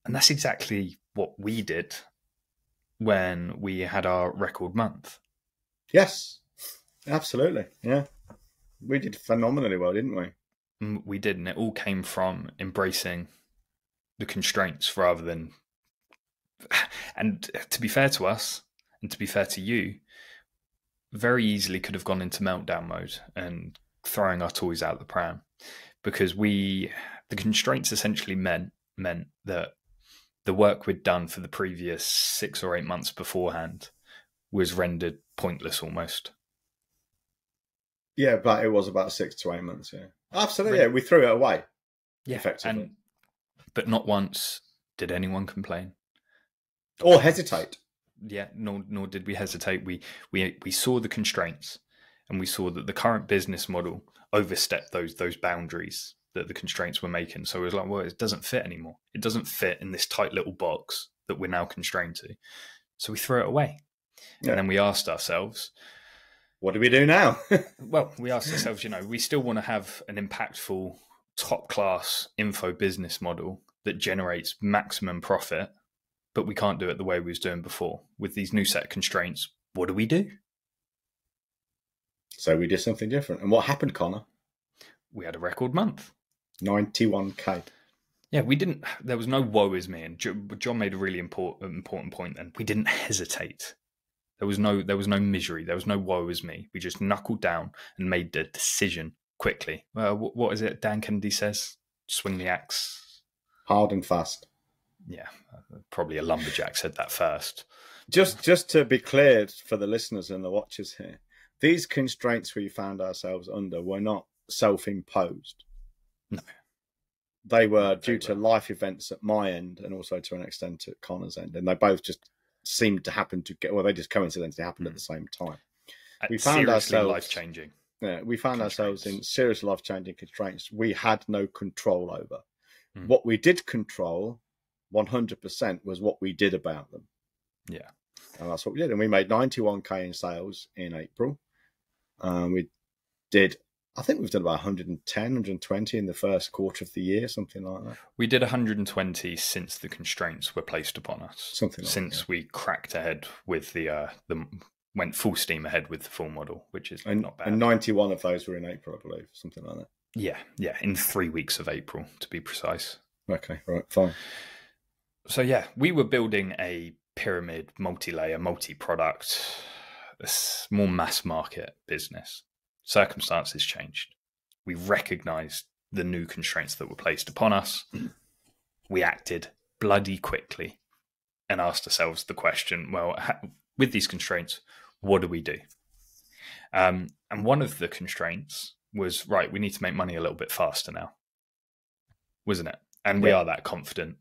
And that's exactly what we did when we had our record month. Yes, absolutely. Yeah. We did phenomenally well, didn't we? We did, and it all came from embracing the constraints rather than. And to be fair to us, and to be fair to you, very easily could have gone into meltdown mode and throwing our toys out the pram, because the constraints essentially meant that the work we'd done for the previous 6 or 8 months beforehand was rendered pointless almost. Yeah, but it was about 6 to 8 months. Yeah, absolutely. Yeah, we threw it away. Yeah, effectively. But not once did anyone complain or hesitate. Yeah, nor did we hesitate. We saw the constraints, and we saw that the current business model overstepped those boundaries that the constraints were making. So it was like, well, it doesn't fit anymore. It doesn't fit in this tight little box that we're now constrained to. So we threw it away. Yeah. And then we asked ourselves, what do we do now? Well, we asked ourselves, we still want to have an impactful, top-class info business model that generates maximum profit, but we can't do it the way we was doing before. With these new set of constraints, what do we do? So we did something different. And what happened, Connor? We had a record month. 91k. Yeah, we didn't. There was no woe is me. And John made a really important point then. We didn't hesitate. There was no misery. There was no woe is me. We just knuckled down and made the decision quickly. What is it Dan Kennedy says? Swing the axe. Hard and fast. Yeah, probably a lumberjack said that first. Just to be clear for the listeners and the watchers here, these constraints we found ourselves under were not self-imposed. No. They were due to life events at my end and also to an extent at Connor's end. And they both just seemed to happen to they just coincidentally happened at the same time. We found ourselves life-changing. Yeah, we found ourselves in serious life-changing constraints we had no control over. What we did control 100% was what we did about them. Yeah. And that's what we did. And we made 91k in sales in April. We did, I think we've done about 110, 120 in the first quarter of the year, something like that. We did 120 since the constraints were placed upon us. Something like since that. We cracked ahead with the went full steam ahead with the full model, which is not bad. And 91 of those were in April, I believe, something like that. Yeah, in 3 weeks of April, to be precise. Okay, right, fine. So yeah, we were building a pyramid, multi-layer, multi-product, more mass market business. Circumstances changed. We recognized the new constraints that were placed upon us. We acted bloody quickly and asked ourselves the question, well, with these constraints, what do we do? And one of the constraints was, right, we need to make money a little bit faster now, wasn't it? And we are that confident.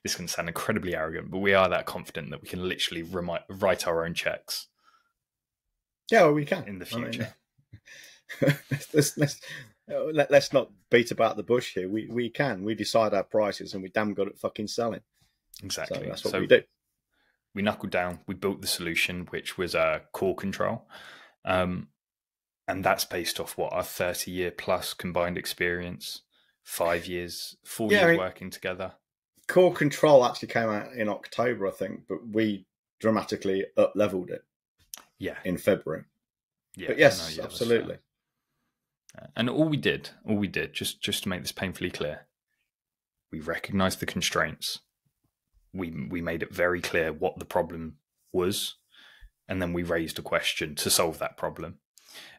This can sound incredibly arrogant, but we are that confident that we can literally write our own checks. Yeah, well, we can. In the future. I mean, let's not beat about the bush here. We can. We decide our prices and we're damn good at fucking selling. Exactly. So that's what we do. We knuckled down. We built the solution, which was core control. And that's based off what? Our 30-year plus combined experience. 4 years working together. Core control actually came out in October, I think, but we dramatically up-leveled it. Yeah. In February. Yeah. But yes, absolutely. And all we did, just to make this painfully clear, we recognized the constraints. We made it very clear what the problem was, and then we raised a question to solve that problem.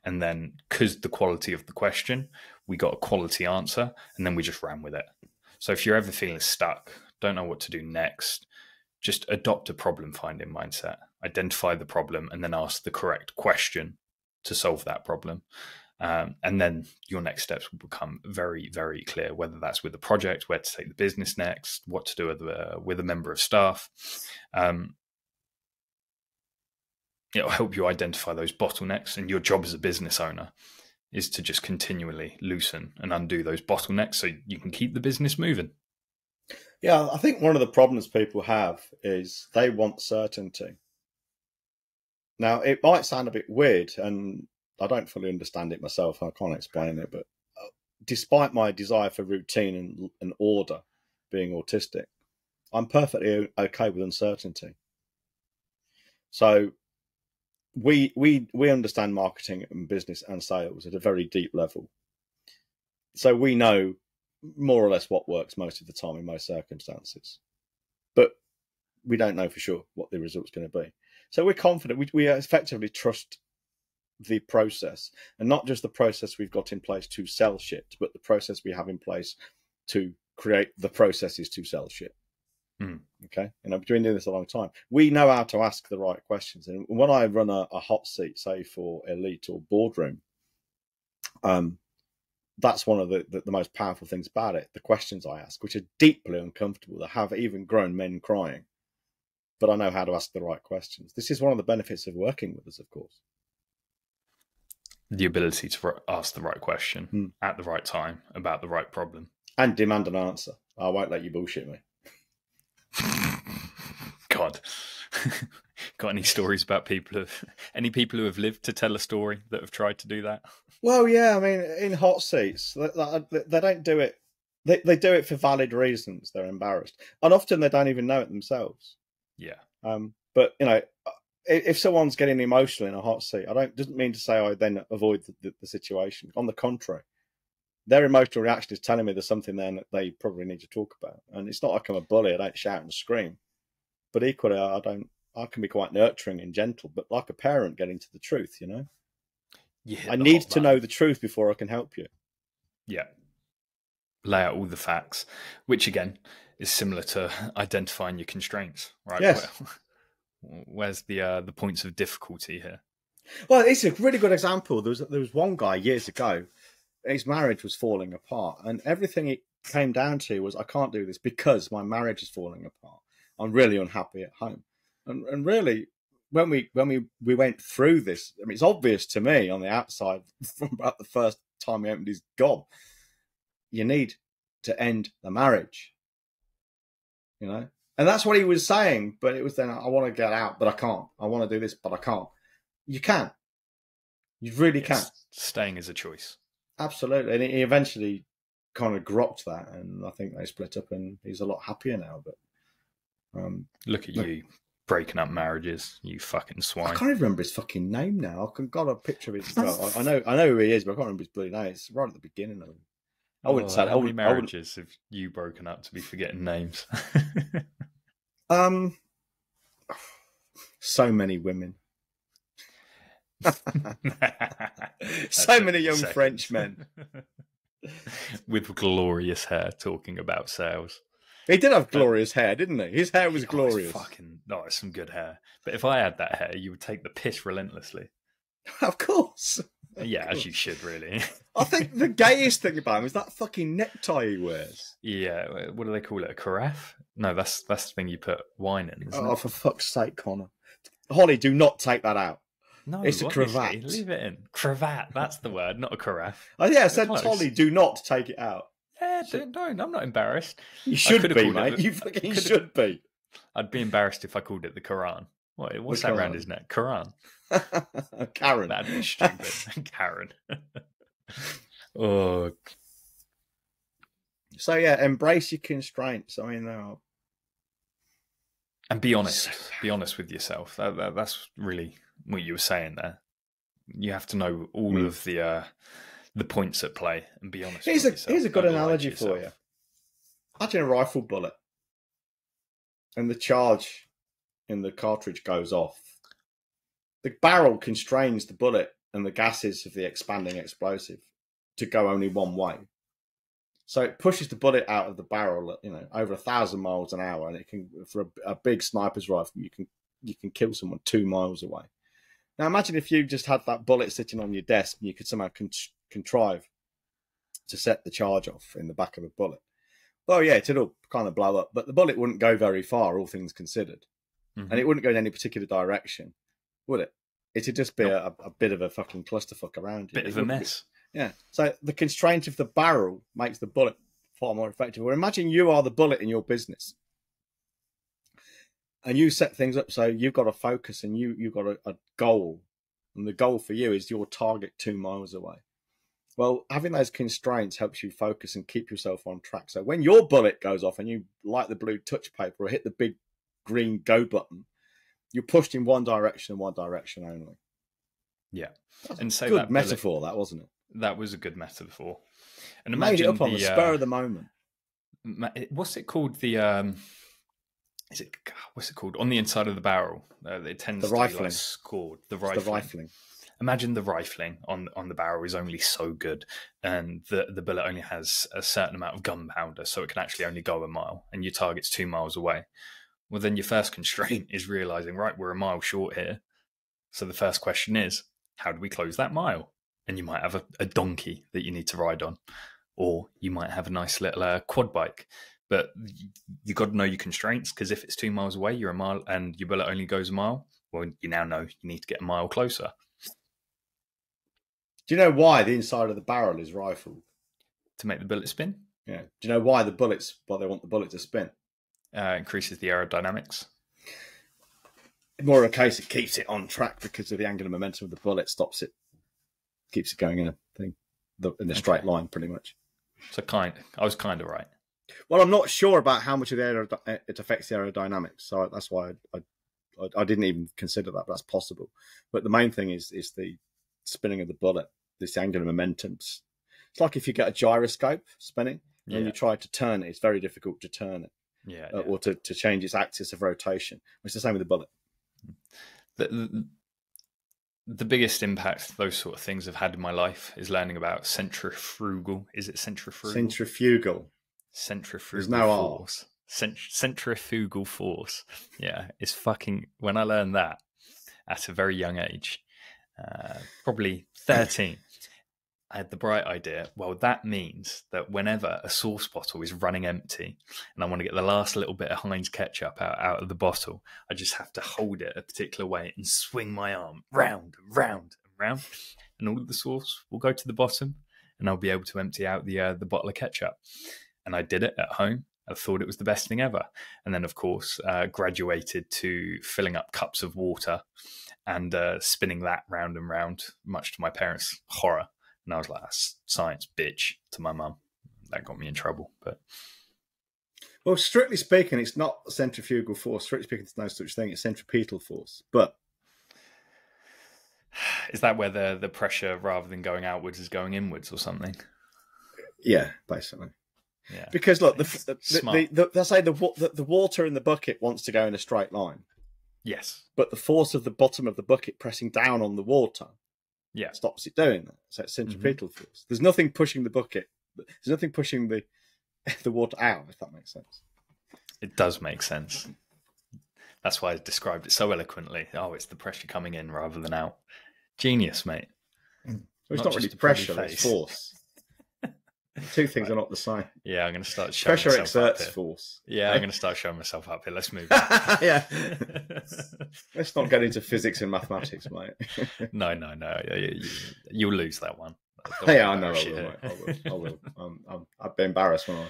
And then, because the quality of the question, we got a quality answer, and then we just ran with it. So if you're ever feeling stuck, don't know what to do next, just adopt a problem-finding mindset. Identify the problem, and then ask the correct question to solve that problem. And then your next steps will become very, very clear, whether that's with a project, where to take the business next, what to do with a member of staff. It'll help you identify those bottlenecks, and your job as a business owner is to just continually loosen and undo those bottlenecks so you can keep the business moving. Yeah, I think one of the problems people have is they want certainty. Now, it might sound a bit weird, and I don't fully understand it myself. I can't explain it, but despite my desire for routine and order, being autistic, I'm perfectly okay with uncertainty. So we understand marketing and business and sales at a very deep level. So we know more or less what works most of the time in most circumstances, but we don't know for sure what the result's going to be. So we're confident. We effectively trust the process, and not just the process we've got in place to sell shit, but the process we have in place to create the processes to sell shit. Okay, and I've been doing this a long time. We know how to ask the right questions, and when I run a hot seat, say for elite or boardroom, that's one of the most powerful things about it. The questions I ask, which are deeply uncomfortable, that have even grown men crying, but I know how to ask the right questions. This is one of the benefits of working with us, of course. The ability to ask the right question at the right time about the right problem. And demand an answer. I won't let you bullshit me. God. Got any stories about any people who have lived to tell a story that have tried to do that? Well, yeah, I mean, in hot seats, they don't do it. They do it for valid reasons. They're embarrassed. And often they don't even know it themselves. Yeah. But, you know, if someone's getting emotional in a hot seat, doesn't mean to say I then avoid the situation. On the contrary, their emotional reaction is telling me there's something there that they probably need to talk about. And it's not like I'm a bully. I don't shout and scream. But equally, I can be quite nurturing and gentle, but like a parent getting to the truth, you know? I need to know the truth before I can help you. Yeah. Lay out all the facts, which again is similar to identifying your constraints, right? Yes. Where's the points of difficulty here? Well, it's a really good example. There was one guy years ago, his marriage was falling apart, and everything it came down to was, I can't do this because my marriage is falling apart. I'm really unhappy at home. And really, when we went through this, I mean, it's obvious to me on the outside from about the first time he opened his gob, you need to end the marriage, you know? And that's what he was saying, but it was then, I want to get out, but I can't. I want to do this, but I can't. You can. You really can. Staying is a choice. Absolutely. And he eventually kind of grokked that, and I think they split up, and he's a lot happier now. But look at you breaking up marriages, you fucking swine. I can't even remember his fucking name now. I've got a picture of his. Well, I know who he is, but I can't remember his bloody name. It's right at the beginning of him. I wouldn't say how many marriages have you broken up to be forgetting names? So many women. So many young French men with glorious hair talking about sales. He did have glorious hair, didn't he? His hair was glorious. It's some good hair. But if I had that hair, you would take the piss relentlessly. Of course. Yeah, as you should, really. I think the gayest thing about him is that fucking necktie he wears. Yeah, what do they call it? A carafe? No, that's the thing you put wine in, isn't it? For fuck's sake, Connor. Holly, do not take that out. No, it's a cravat. Leave it in. Cravat, that's the word, not a carafe. Oh yeah, I said, Holly, do not take it out. Yeah, don't. I'm not embarrassed. You should be, mate. You fucking should be. I'd be embarrassed if I called it the Quran. What's that around his neck? Quran. Karen. That'd be stupid. Karen. Oh. So yeah, embrace your constraints. I mean, and be honest. Be honest with yourself. That's really what you were saying there. You have to know all of the points at play and be honest with yourself. Here's a good analogy for you. Imagine a rifle bullet and the charge in the cartridge goes off. The barrel constrains the bullet and the gases of the expanding explosive to go only one way. So it pushes the bullet out of the barrel, over 1,000 miles an hour, and it can, for a big sniper's rifle, you can kill someone 2 miles away. Now imagine if you just had that bullet sitting on your desk and you could somehow contrive to set the charge off in the back of a bullet. Well, yeah, it'll kind of blow up, but the bullet wouldn't go very far, all things considered. Mm-hmm. And it wouldn't go in any particular direction, would it? It'd just be a bit of a fucking clusterfuck around you. Bit of a mess. Yeah. So the constraint of the barrel makes the bullet far more effective. Or imagine you are the bullet in your business. And you set things up so you've got a focus and you've got a goal. And the goal for you is your target 2 miles away. Well, having those constraints helps you focus and keep yourself on track. So when your bullet goes off and you light the blue touch paper or hit the big green go button, you're pushed in one direction and one direction only. Yeah. That's and so good that metaphor, that wasn't it? That was a good metaphor. And Made it imagine up on the spur of the moment. What's it called? What's it called? On the inside of the barrel, it tends to be like scored. The rifling. Imagine the rifling on the barrel is only so good, and the bullet only has a certain amount of gunpowder, so it can actually only go a mile, and your target's 2 miles away. Well, then your first constraint is realizing, right, we're a mile short here. So the first question is, how do we close that mile? And you might have a donkey that you need to ride on, or you might have a nice little quad bike. But you got to know your constraints, because if it's 2 miles away, you're a mile, and your bullet only goes a mile. Well, you now know you need to get a mile closer. Do you know why the inside of the barrel is rifled? To make the bullet spin? Yeah. Do you know why they want the bullet to spin? Increases the aerodynamics. More of a case, it keeps it on track because of the angular momentum of the bullet, keeps it going in a straight line, pretty much. So I was kind of right. Well, I'm not sure about how much of it affects the aerodynamics, so that's why I didn't even consider that, but that's possible. But the main thing is the spinning of the bullet, this angular momentum. It's like if you get a gyroscope spinning and you try to turn it, it's very difficult to turn it. Or to change its axis of rotation. It's the same with the bullet. The biggest impact those sort of things have had in my life is learning about centrifugal. Is it centrifugal? Centrifugal force. Centrifugal force. Yeah, it's fucking. When I learned that at a very young age, probably 13, I had the bright idea. Well, that means that whenever a sauce bottle is running empty and I want to get the last little bit of Heinz ketchup out of the bottle, I just have to hold it a particular way and swing my arm round and round and round, and all of the sauce will go to the bottom, and I'll be able to empty out the bottle of ketchup. And I did it at home. I thought it was the best thing ever. And then, of course, graduated to filling up cups of water and spinning that round and round, much to my parents' horror. And I was like, that's science, bitch, to my mum. That got me in trouble. But well, strictly speaking, it's not centrifugal force. Strictly speaking, there's no such thing. It's centripetal force. But is that where the pressure, rather than going outwards, is going inwards or something? Yeah, basically. Yeah. Because look, let's say the water in the bucket wants to go in a straight line. Yes. But the force of the bottom of the bucket pressing down on the water stops it doing that. So it's centripetal force. There's nothing pushing the bucket. There's nothing pushing the water out, if that makes sense. It does make sense. That's why I described it so eloquently. Oh, it's the pressure coming in rather than out. Genius, mate. Well, it's not really pressure, it's force. The two things are not the same. Yeah, I'm going to start showing pressure exerts force. Yeah, I'm going to start showing myself up here. Let's move on. Yeah. Let's not get into physics and mathematics, mate. No. You'll lose that one. Yeah, I know I will. I'd be embarrassed when I...